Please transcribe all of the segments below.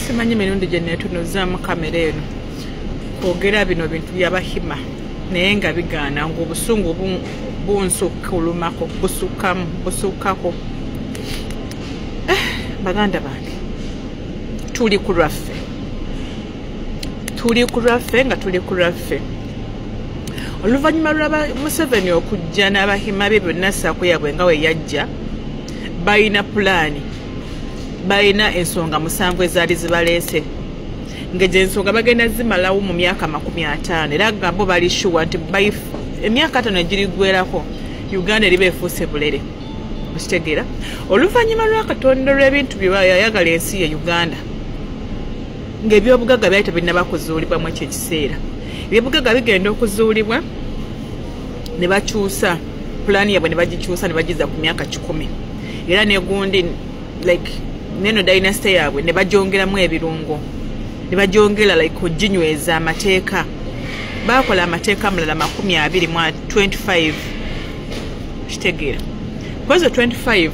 simanyi mirundi gye neetunuzzaamu kamera eno kwogera bino bintu by'Abahima naye nga bigaana ng'obusungu bunsukulumako busukkako. Baganda bange tuli ku lwaffe nga tuli ku lwaffe. Oluvannyuma lwa Museveni okujja n'Abahima be bonna ssaako yabwe nga we yajja, balina pulaani, balina ensonga 7 ezaali zibaleese, ng'egyo ensonga bagenda zimalawo mu myaka 50 era nga bo bali shuwa nti emyaka 5 egirigwerako Uganda eriba efuuse bulere. Okitegeera oluvannyuma lwa Katonda lw'ebintu bye yayagala ensi ye Uganda, ng'ebyobugagga byali tebinnaba kuzuulibwa mu ekyo ekiseera. Ebyobugagga bigenda okuzuulibwa ne bakyusa pulaani yabwe, ne bagikyusa ne bagiza ku myaka 10 era negundi like neno dynasty yabwe ne bagyongeramu ebirungo, ne bagyongera like oginyweza amateeka. Bakola amateeka amalala 20 mu 25. Kitegeera kwezo 25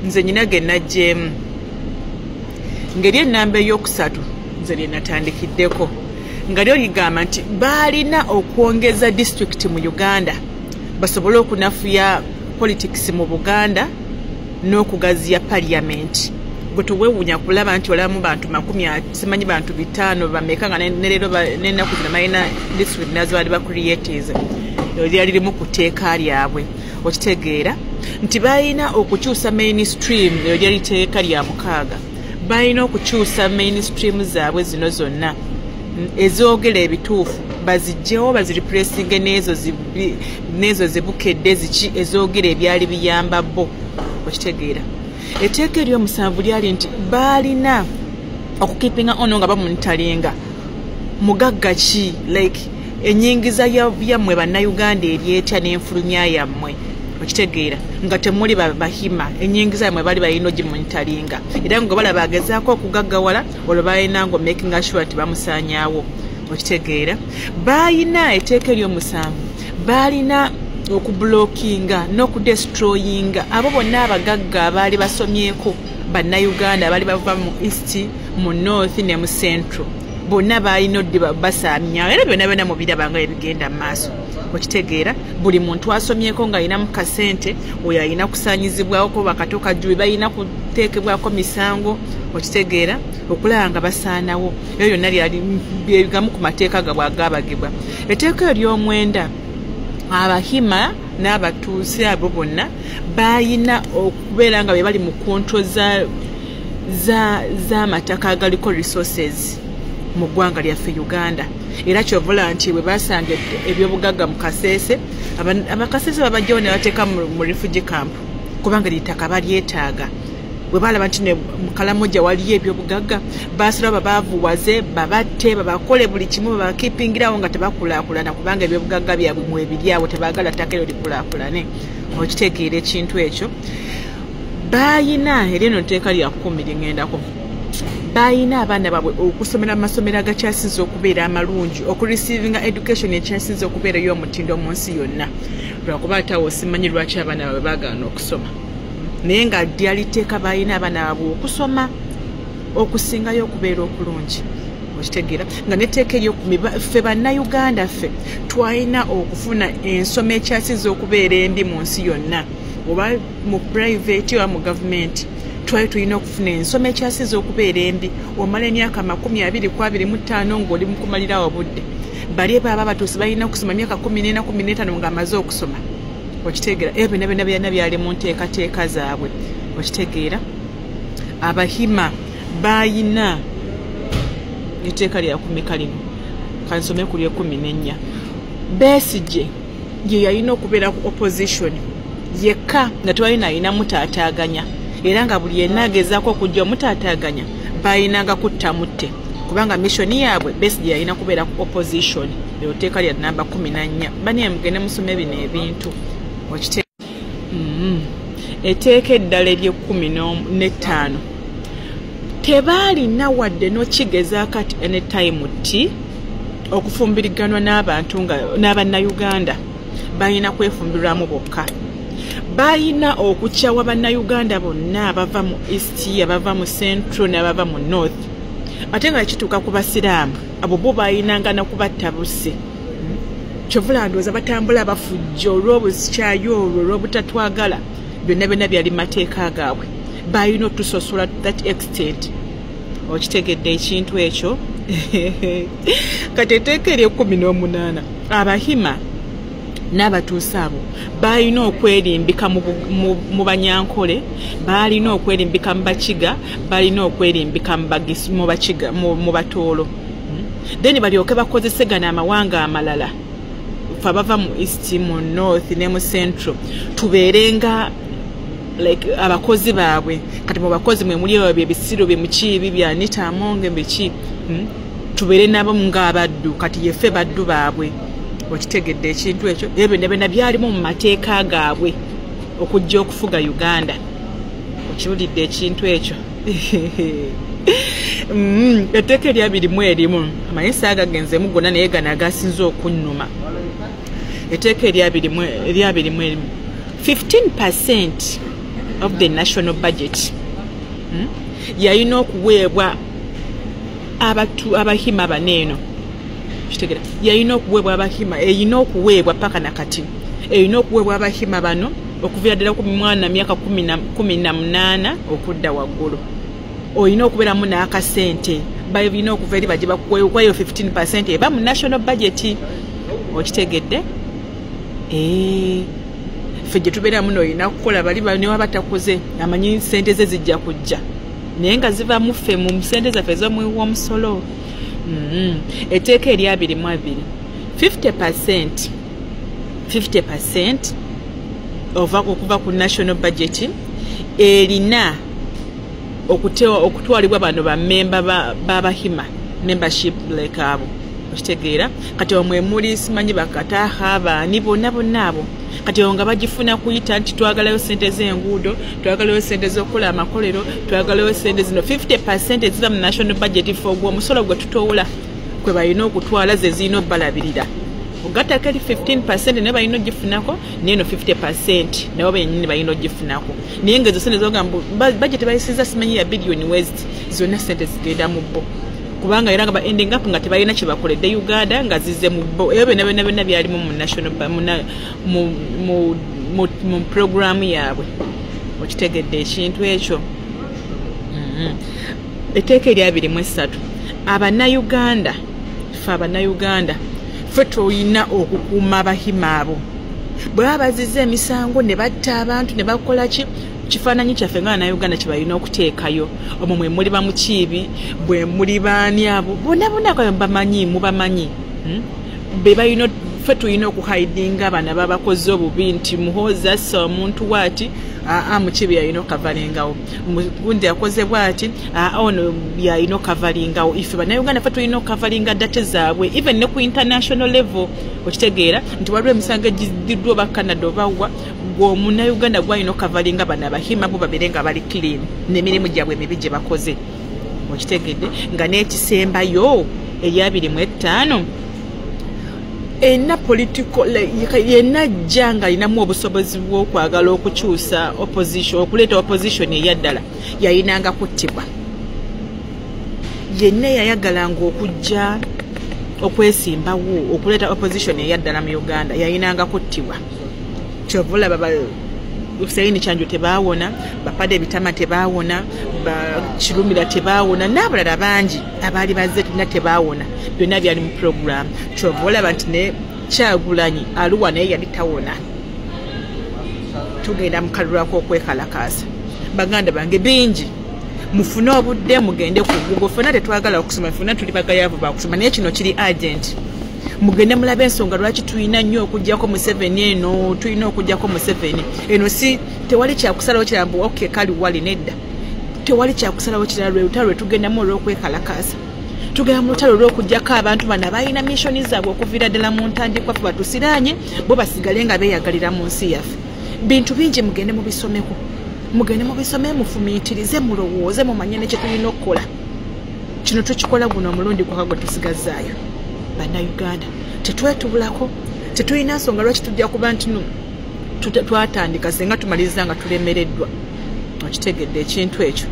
nze nyina ge najjeemu, ngeri ennamba eyokusatu nze lye natandikiddeko, nga lyo ligamba nti baalina okwongeza district mu Uganda basobole okunafuya politics mu Buganda n'okugaziya parliament. Gwe tuwewuunya kulaba nti olamu bantu 10 simanyi bantu 5 bameka nga nerero n'ennaku zino balina district nazo bali bacreates lyali limu ku tteeka lyabwe. Okitegeera nti balina okukyusa mainstream lyo lyali tteeka lya 6. Balina okukyusa mainstream zaabwe zino zonna ezoogera ebituufu bazigyewo bazireplacinge n'ezo zibukedde ziki ezoogera ebyali biyamba bo. Okitegeera etteeka ery'omusanvu lyali nti baalina okukipinga ono nga bamuntalinga mugagga ki like ennyingiza yammwe bannayuganda eryetya n'enfulumya yammwe. Okitegeera nga temuli Bahima ennyingiza yammwe bali balina ogimuntalinga era nga balaba agezaako okugaggawala olwo balina ngo making sure nti bamusaanyaawo. Okitegeera balina etteeka ery'omusanvu baalina okublockinga n'okudestroyinga abo bonna abagagga abaali basomyeko bannayuganda abaali bava mu east mu north ne mu central, bonna balina oddi basaamya era byonna mu biraba nga ebigenda mu maaso. Okitegeera buli muntu asomyeko ng'alinamu kasente oyo alina kusaanyizibwako bakatoka jjubi balina kuteekebwako misango. Okitegeera okulaba nga basaanawo eyo yonna byegamu ku mateeka gabwagabagibwa. Etteeka ery'omwenda Abahima n'abatuuze abo bonna balina okubeera nga be bali mu kontro z'amataka agaliko resources mu ggwanga lyaffe Uganda. Era kyovula nti bwe basanga ebyobugagga mu Kasese, abakasese babajjawo ne bateeka mu refugee camp kubanga litaka balyetaaga. Bwe balaba nti ne mu Kalamoja waliyo ebyobugagga basala babaavuwaze babatte babakole buli kimu babakipingirawo nga tebakulaakulana kubanga ebyobugagga byabwe mu ebiryawo tebaagala ttaka eryo likulaakulane. Okitegeera ekintu ekyo bayina era eno nteeka lya 10 liŋŋendako bayina abaana baabwe okusomera mu masomero agakyasinze okubeera amalungi okureceiving education ekyasinze okubeera ey'omutindo mu nsi yonna. Lwakuba atawo simanyi lwaki abaana baabwe baagaana okusoma naye nga lyali tteeka balina abaana baabwe okusoma okusingayo okubeera okulungi. Okitegeera nga netteeka ery'okumi ffe bannayuganda ffe twalina okufuna ensoma ekyasinze okubeera embi mu nsi yonna oba mu private oba mu gavumenti. Twali tulina okufuna ensoma ekyasinze okubeera embi omala emyaka 20-25 ng'oli mu kumalirawo obudde. Bali baba batuusi balina okusoma myaka 14-15 ng'amaze okusoma. Okitegeera ebyo byonna byali mu nteekateeka zaabwe. Okitegeera Abahima bayina etteeka lya 10 lino kansome ku lye14. Besigye ye yalina okubeera ku opposition yekka nga twalina alina mutaataaganya era nga buli yenna agezaako okujja omutaataaganya bayinanga kutta mutte kubanga missioni yaabwe Besigye yalina kubeera ku opposition. Eryo tteeka lya namba 14. Bani mugende musome bino ebintu. Etteeka eddala ery'15 tebaalina wadde n'okigezaako ati anytime ti okufumbiriganwa n'abantu n'abannayuganda balina kwefumbirwamu bokka. Balina okukyawa bannayuganda bonna abava mu east abava mu central n'abava mu north ate nga kituuka ku basiraamu abo bo bayinanga nakubatta busse kyovula ndowooza batambula bafujja olw'obusikyayo olwo olw'obutatwagala byonna byonna byali mateeka gaabwe bayina otusosola to that extent okitegedde ekintu ekyo kati etteeka ery'ekumi-n'omunaana abahima n'abatuuze abo balina okwerimbika mu banyankole balina okwerimbika mu bakiga balina okwerimbika mu batoolo then balyoke bakozesegana amawanga amalala fe bava mu east mu north ne mu central tubeerenga like abakozi baabwe kati mu bakozi mwe muli ebyo ebisiro bye mukiibi bya Anita Amonge biki tubeere nabo ng'abaddu kati yeffe baddu baabwe okitegedde ekintu ekyo ebyo byonna byalimu mu mateeka gaabwe okujja okufuga Uganda okiwulidde ekintu ekyo etteeka erya-21 amayisa agagenzeemu gonna naye gano agasinze okunnuma etteeka erya-21 15% of the national budget yalina okuweebwa abahima baneeno kitegera yalina okuweebwa abahima eyina okuweebwa paka nakati eyina okuweebwa abahima bano okuviira ddala ku mwana myaka 18 okudda waggulu oyina okubeeramu n'akasente balina okuva eri baje bakuweeyo 15% eba mu national budget okitegedde ffe gye tubeeramu n'olina kukola bali newa batakoze amanyi sente ze zijja kujja naye nga ziva mu ffe mu sente zaffe z'omusolo etteeka erya-22 50% okuva ku national budget erina okutwalibwa bano bammemba b'abahima membership like abo okitegeera kati omwe muli simanyi bakataha abaani bonna abo kati nga bagifuna kuyita nti twagalayo sente z'enguudo twagalayo sente z'okukola amakolero twagalayo sente zino 50% eziva mu national budget fo ogw'omusolo gwe tutoola kwe balina okutwala ze zirina obbalabirira ogattako eri 15% naye balina ogifunako neeno 50% nabo bennyini balina ogifunako naye nga ezo sente zogamba budget bayisiza simanyi ya billion west zonna sente zigenda mu bo kubanga era nga ba ending up nga tebalina kye bakoledde Uganda nga zizze mu bo ebyo byonna byalimu mu national mu programu yaabwe okitegedde ekintu ekyo etteeka erya-23 abannayuganda ffe tulina okukuuma abahima abo bwe baba bazizza emisango ne batta abantu ne bakola ki kifaananyi kyaffe nga Bannayuganda kye balina okuteekayo omwo mwe muli bamukiibi bwe muli baani abo bonna mubamanyi be balina ffe tulina okuhaidinga abaana babakoze obubi nti muhooza assa omuntu waati mukiibi yalina okavalingawo gundi yakoze bwati ono yalina okavalingawo ife Bannayuganda ffe tulina okavalinga date zaabwe even ne ku international level okitegeera nti waliwo emisango egiddwa oba Canada obawa gw'omunnayuganda gwalina okavalinga bano abahima bo babeere nga bali clean n'emirimu gyabwe emibi gye bakoze okitegedde nga n'ekisembayo erya-25 enna political yenna ajja nga alinamu obusobozi bw'okwagala okukyusa opposition okuleeta opposition eyaddala yayinanga kuttibwa yenna yayagalanga okujja okwesimbawo okuleeta opposition eyaddala mu Uganda yayinanga kuttibwa kyovula Hussein Kyanjo tebaawona Bapade Bitama tebaawona Kirumira tebaawona n'abalala bangi abaali bazze tulina tebaawona byonna byali mu program kyovula nti ne Kyagulanyi Aluwa naye yali tawona tugenda mukalulwako okwekalakaasa baganda bange bingi mufune obudde mugende ku Google fena tetwagala okusoma fena tuli bagayavu bakusoma naye kino kiri urgent mugende mulabe ensonga lwaki tulina nnyo okujjako Museveni eno tulina okujjako Museveni eno si tewali kyakusalawo kirambu okay kali wali nedda tewali kyakusalawo kirala lwe tugendamu olw'okwekalakaasa tugenda mu lutalo olw'okujjako abantu bano balina missoni zaabwe okuviira ddala mu ntandikwa ffe batusiraanye bo basigale nga beeyagalira mu nsi yaffe bintu bingi mugende mubisomeko mugende mubisome mufumiitirize mulowooze mumanye ne kye tulina okukola kino tukikola guno omulundi gwaka gwe tusigazaayo Bannayuganda tetwetubulako tetulina nsonga lwaki tujja kuba nti twatandika senga tumaliriza nga tulemereddwa okitegedde ekintu ekyo